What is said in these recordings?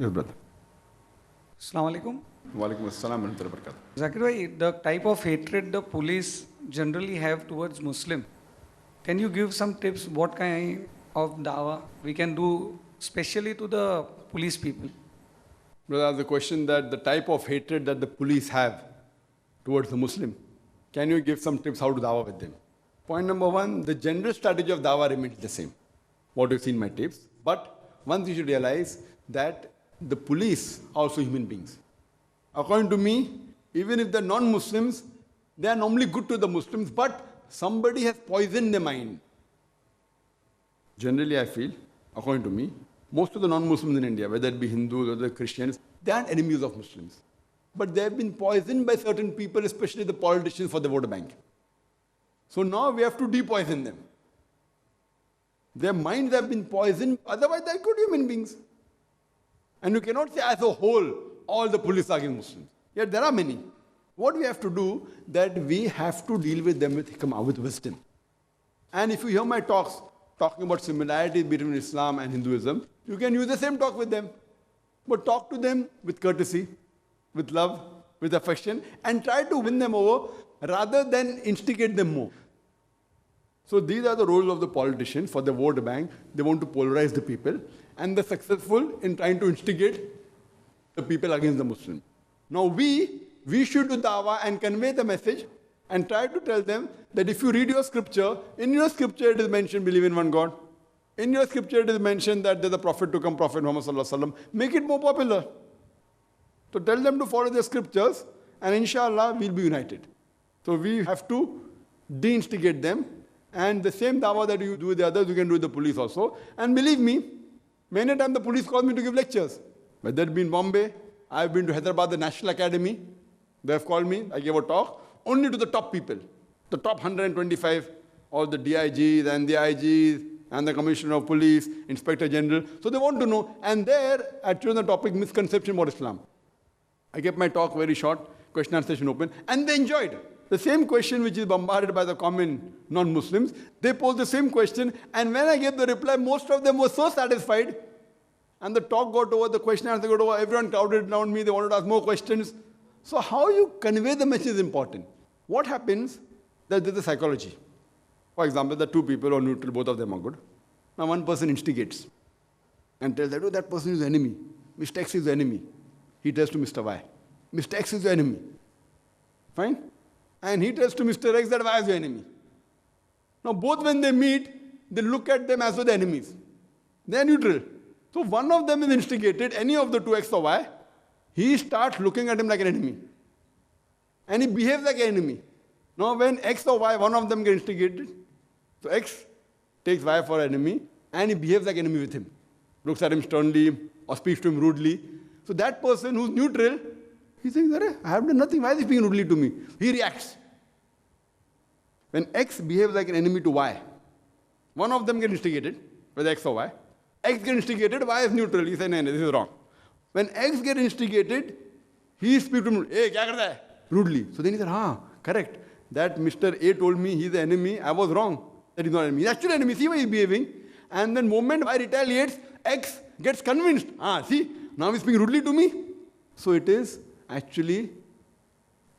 Yes, brother. Assalamu alaikum. Walaikum assalam wa rahmatullahi wa barakatuh. Zakir bhai, the type of hatred the police generally have towards Muslim, can you give some tips what kind of dawah we can do, especially to the police people? Brother, the question that the type of hatred that the police have towards the Muslim, can you give some tips how to dawah with them? Point number one, the general strategy of dawah remains the same, what you've seen in my tips. But once you should realize that the police are also human beings. According to me, even if they're non-Muslims, they are normally good to the Muslims, but somebody has poisoned their mind. Generally, I feel, according to me, most of the non-Muslims in India, whether it be Hindus or the Christians, they aren't enemies of Muslims. But they have been poisoned by certain people, especially the politicians, for the vote bank. So now we have to depoison them. Their minds have been poisoned, otherwise they're good human beings. And you cannot say as a whole, all the police are against Muslims. Yet there are many. What we have to do, that we have to deal with them with hikmah, with wisdom. And if you hear my talks, talking about similarities between Islam and Hinduism, you can use the same talk with them. But talk to them with courtesy, with love, with affection, and try to win them over rather than instigate them more. So these are the roles of the politicians for the vote bank. They want to polarize the people, and they're successful in trying to instigate the people against the Muslim. Now we should do dawah and convey the message and try to tell them that if you read your scripture, in your scripture it is mentioned believe in one God. In your scripture it is mentioned that there's a prophet to come, Prophet Muhammad sallallahu alaihi wasallam. Make it more popular. So tell them to follow the scriptures, and inshallah we'll be united. So we have to de-instigate them, and the same dawah that you do with the others, you can do with the police also. And believe me, many times the police call me to give lectures. Whether it be in Bombay, I've been to Hyderabad, the National Academy. They have called me, I gave a talk, only to the top people. The top 125, all the DIGs and the IGs and the Commissioner of Police, Inspector General. So they want to know. And there, I chose the topic, misconception about Islam. I kept my talk very short, question and answer session open, and they enjoyed. The same question which is bombarded by the common non-Muslims, they posed the same question, and when I gave the reply, most of them were so satisfied, and the talk got over, the question and answer got over, everyone crowded around me, they wanted to ask more questions. So how you convey the message is important. What happens, that there's a psychology. For example, the two people are neutral, both of them are good. Now one person instigates and tells that, oh, that person is the enemy. Mr. X is the enemy. He tells to Mr. Y. Mr. X is the enemy. Fine? And he tells to Mr. X that Y is the enemy. Now both when they meet, they look at them as though they're enemies. They're neutral. So one of them is instigated, any of the two X or Y, he starts looking at him like an enemy. And he behaves like an enemy. Now when X or Y, one of them gets instigated, so X takes Y for enemy, and he behaves like an enemy with him. Looks at him sternly, or speaks to him rudely. So that person who's neutral, he thinks, I have done nothing, why is he speaking rudely to me? He reacts. When X behaves like an enemy to Y, one of them gets instigated, whether X or Y. X gets instigated, Y is neutral. He says, no, this is wrong. When X gets instigated, he speaks to him, hey, kya karta hai? Rudely. So then he said, correct. That Mr. A told me he's the enemy, I was wrong. That he's not an enemy. He's actually an enemy, see why he's behaving. And then moment Y retaliates, X gets convinced. See, now he's speaking rudely to me. So it is actually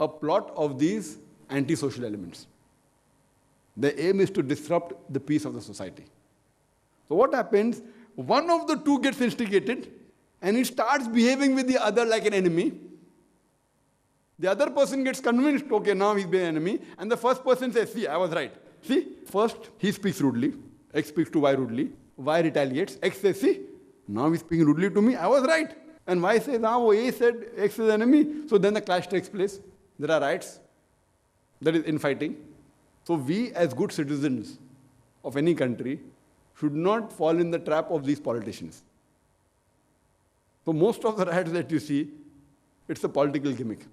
a plot of these anti-social elements. The aim is to disrupt the peace of the society. So what happens? One of the two gets instigated and he starts behaving with the other like an enemy. The other person gets convinced, okay, now he's been an enemy. And the first person says, see, I was right. See, first he speaks rudely. X speaks to Y rudely. Y retaliates. X says, see, now he's speaking rudely to me. I was right. And Y says, A said X is the enemy. So then the clash takes place. There are riots. There is infighting. So we as good citizens of any country should not fall in the trap of these politicians. So most of the riots that you see, it's a political gimmick.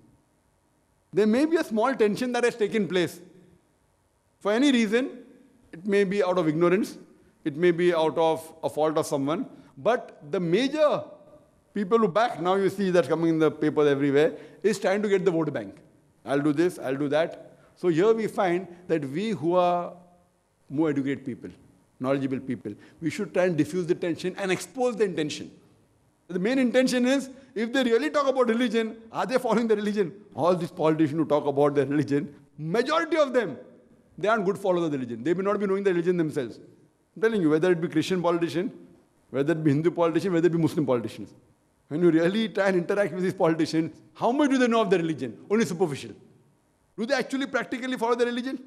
There may be a small tension that has taken place. For any reason, it may be out of ignorance, it may be out of a fault of someone, but the major people who back, now you see that coming in the papers everywhere, is trying to get the vote bank. I'll do this, I'll do that. So here we find that we who are more educated people, knowledgeable people, we should try and diffuse the tension and expose the intention. The main intention is, if they really talk about religion, are they following the religion? All these politicians who talk about their religion, majority of them, they aren't good followers of the religion. They may not be knowing the religion themselves. I'm telling you, whether it be Christian politician, whether it be Hindu politician, whether it be Muslim politicians. When you really try and interact with these politicians, how much do they know of the religion? Only superficial. Do they actually practically follow the religion?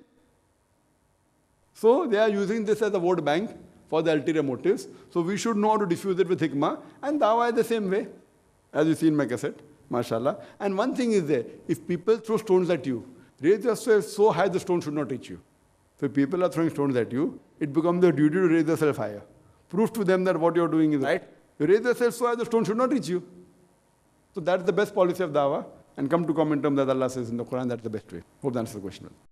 So they are using this as a vote bank for the ulterior motives. So we should know how to diffuse it with hikmah, and Dawah is the same way, as you see in my cassette, mashallah. And one thing is there, if people throw stones at you, raise yourself so high the stone should not reach you. So if people are throwing stones at you, it becomes their duty to raise yourself higher. Prove to them that what you are doing is right. You raise yourself so high the stone should not reach you. So that's the best policy of Dawah. And come to common terms that Allah says in the Quran, that's the best way. Hope that answers the question.